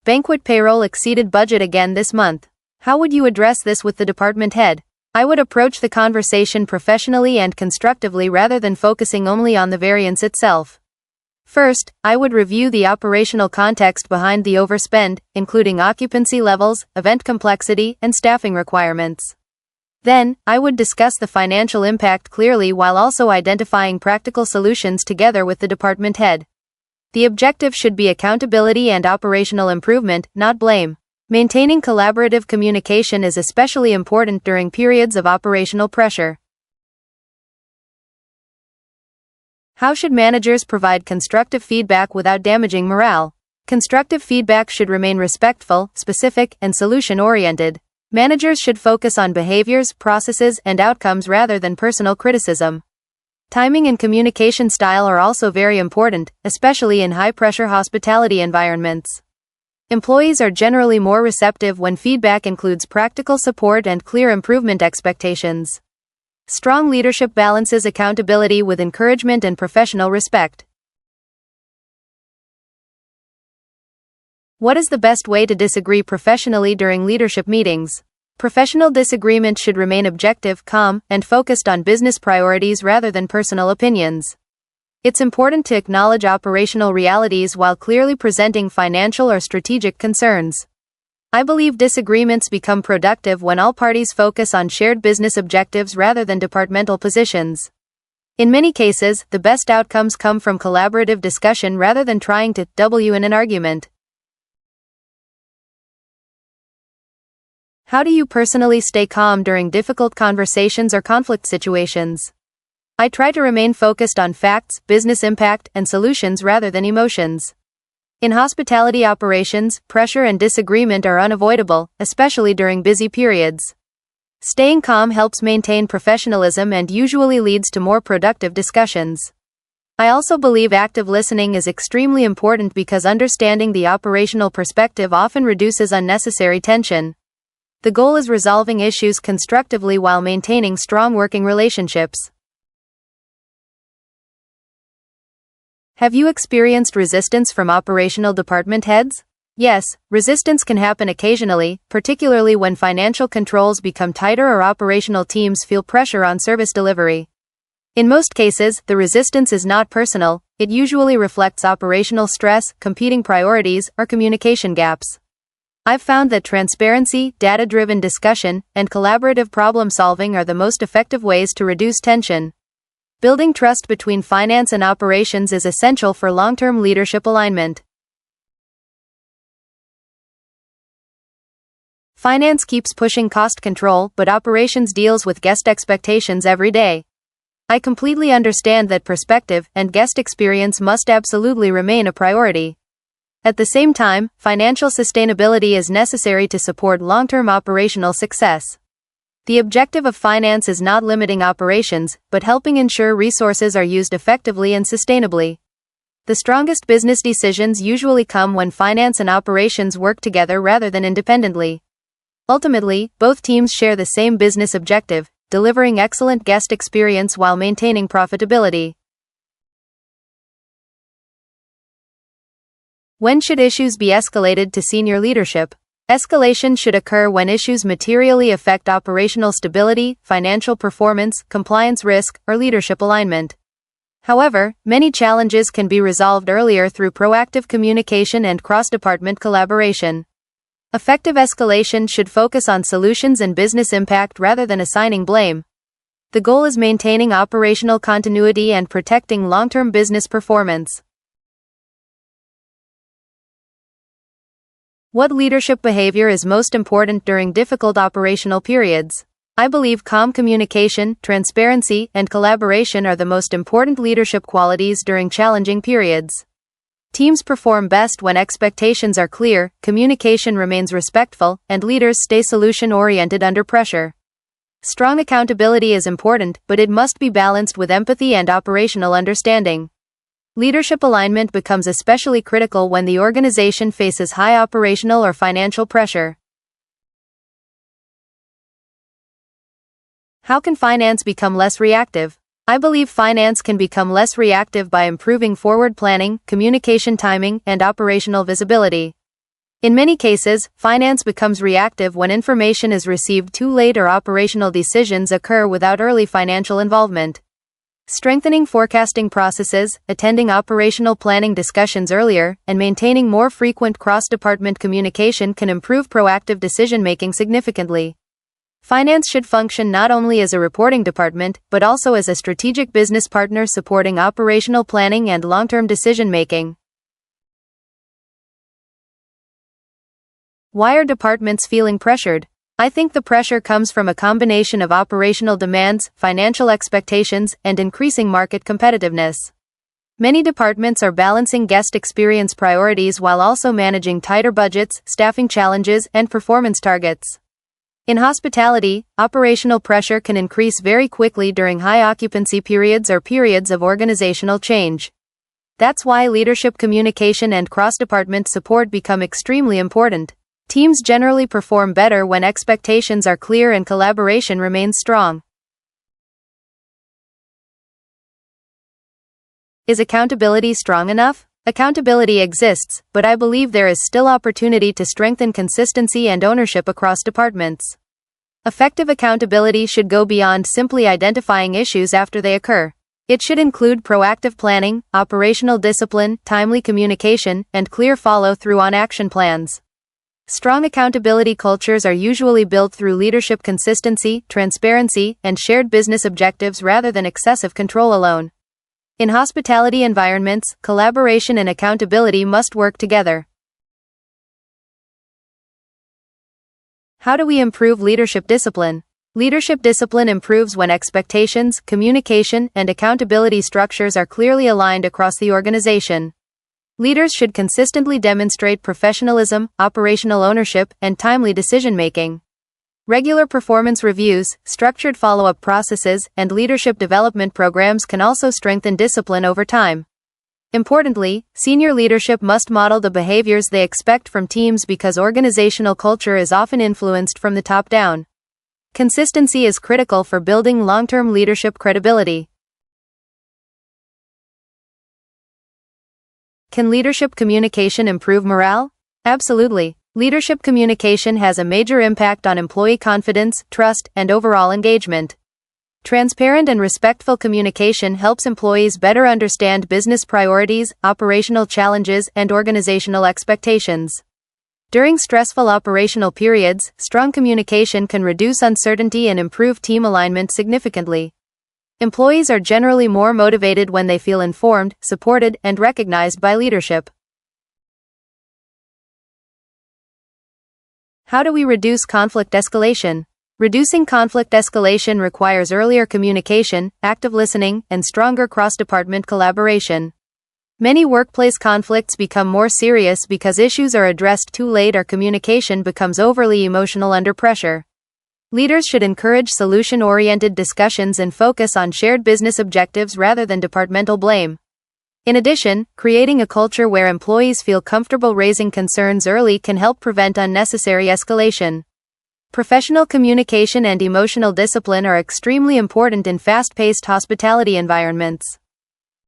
Banquet payroll exceeded budget again this month. How would you address this with the department head? I would approach the conversation professionally and constructively rather than focusing only on the variance itself. First, I would review the operational context behind the overspend, including occupancy levels, event complexity, and staffing requirements. Then, I would discuss the financial impact clearly while also identifying practical solutions together with the department head. The objective should be accountability and operational improvement, not blame. Maintaining collaborative communication is especially important during periods of operational pressure. How should managers provide constructive feedback without damaging morale? Constructive feedback should remain respectful, specific, and solution-oriented. Managers should focus on behaviors, processes, and outcomes rather than personal criticism. Timing and communication style are also very important, especially in high-pressure hospitality environments. Employees are generally more receptive when feedback includes practical support and clear improvement expectations. Strong leadership balances accountability with encouragement and professional respect. What is the best way to disagree professionally during leadership meetings? Professional disagreement should remain objective, calm, and focused on business priorities rather than personal opinions. It's important to acknowledge operational realities while clearly presenting financial or strategic concerns. I believe disagreements become productive when all parties focus on shared business objectives rather than departmental positions. In many cases, the best outcomes come from collaborative discussion rather than trying to win an argument. How do you personally stay calm during difficult conversations or conflict situations? I try to remain focused on facts, business impact, and solutions rather than emotions. In hospitality operations, pressure and disagreement are unavoidable, especially during busy periods. Staying calm helps maintain professionalism and usually leads to more productive discussions. I also believe active listening is extremely important because understanding the operational perspective often reduces unnecessary tension. The goal is resolving issues constructively while maintaining strong working relationships. Have you experienced resistance from operational department heads? Yes, resistance can happen occasionally, particularly when financial controls become tighter or operational teams feel pressure on service delivery. In most cases, the resistance is not personal, it usually reflects operational stress, competing priorities, or communication gaps. I've found that transparency, data-driven discussion, and collaborative problem-solving are the most effective ways to reduce tension. Building trust between finance and operations is essential for long-term leadership alignment. Finance keeps pushing cost control, but operations deals with guest expectations every day. I completely understand that perspective and guest experience must absolutely remain a priority. At the same time, financial sustainability is necessary to support long-term operational success. The objective of finance is not limiting operations, but helping ensure resources are used effectively and sustainably. The strongest business decisions usually come when finance and operations work together rather than independently. Ultimately, both teams share the same business objective, delivering excellent guest experience while maintaining profitability. When should issues be escalated to senior leadership? Escalation should occur when issues materially affect operational stability, financial performance, compliance risk, or leadership alignment. However, many challenges can be resolved earlier through proactive communication and cross-department collaboration. Effective escalation should focus on solutions and business impact rather than assigning blame. The goal is maintaining operational continuity and protecting long-term business performance. What leadership behavior is most important during difficult operational periods? I believe calm communication, transparency, and collaboration are the most important leadership qualities during challenging periods. Teams perform best when expectations are clear, communication remains respectful, and leaders stay solution-oriented under pressure. Strong accountability is important, but it must be balanced with empathy and operational understanding. Leadership alignment becomes especially critical when the organization faces high operational or financial pressure. How can finance become less reactive? I believe finance can become less reactive by improving forward planning, communication timing, and operational visibility. In many cases, finance becomes reactive when information is received too late or operational decisions occur without early financial involvement. Strengthening forecasting processes, attending operational planning discussions earlier, and maintaining more frequent cross-department communication can improve proactive decision-making significantly. Finance should function not only as a reporting department, but also as a strategic business partner supporting operational planning and long-term decision-making. Why are departments feeling pressured? I think the pressure comes from a combination of operational demands, financial expectations, and increasing market competitiveness. Many departments are balancing guest experience priorities while also managing tighter budgets, staffing challenges, and performance targets. In hospitality, operational pressure can increase very quickly during high occupancy periods or periods of organizational change. That's why leadership communication and cross-department support become extremely important. Teams generally perform better when expectations are clear and collaboration remains strong. Is accountability strong enough? Accountability exists, but I believe there is still opportunity to strengthen consistency and ownership across departments. Effective accountability should go beyond simply identifying issues after they occur. It should include proactive planning, operational discipline, timely communication, and clear follow-through on action plans. Strong accountability cultures are usually built through leadership consistency, transparency, and shared business objectives rather than excessive control alone. In hospitality environments, collaboration and accountability must work together. How do we improve leadership discipline? Leadership discipline improves when expectations, communication, and accountability structures are clearly aligned across the organization. Leaders should consistently demonstrate professionalism, operational ownership, and timely decision-making. Regular performance reviews, structured follow-up processes, and leadership development programs can also strengthen discipline over time. Importantly, senior leadership must model the behaviors they expect from teams because organizational culture is often influenced from the top down. Consistency is critical for building long-term leadership credibility. Can leadership communication improve morale? Absolutely. Leadership communication has a major impact on employee confidence, trust, and overall engagement. Transparent and respectful communication helps employees better understand business priorities, operational challenges, and organizational expectations. During stressful operational periods, strong communication can reduce uncertainty and improve team alignment significantly. Employees are generally more motivated when they feel informed, supported, and recognized by leadership. How do we reduce conflict escalation? Reducing conflict escalation requires earlier communication, active listening, and stronger cross-department collaboration. Many workplace conflicts become more serious because issues are addressed too late or communication becomes overly emotional under pressure. Leaders should encourage solution-oriented discussions and focus on shared business objectives rather than departmental blame. In addition, creating a culture where employees feel comfortable raising concerns early can help prevent unnecessary escalation. Professional communication and emotional discipline are extremely important in fast-paced hospitality environments.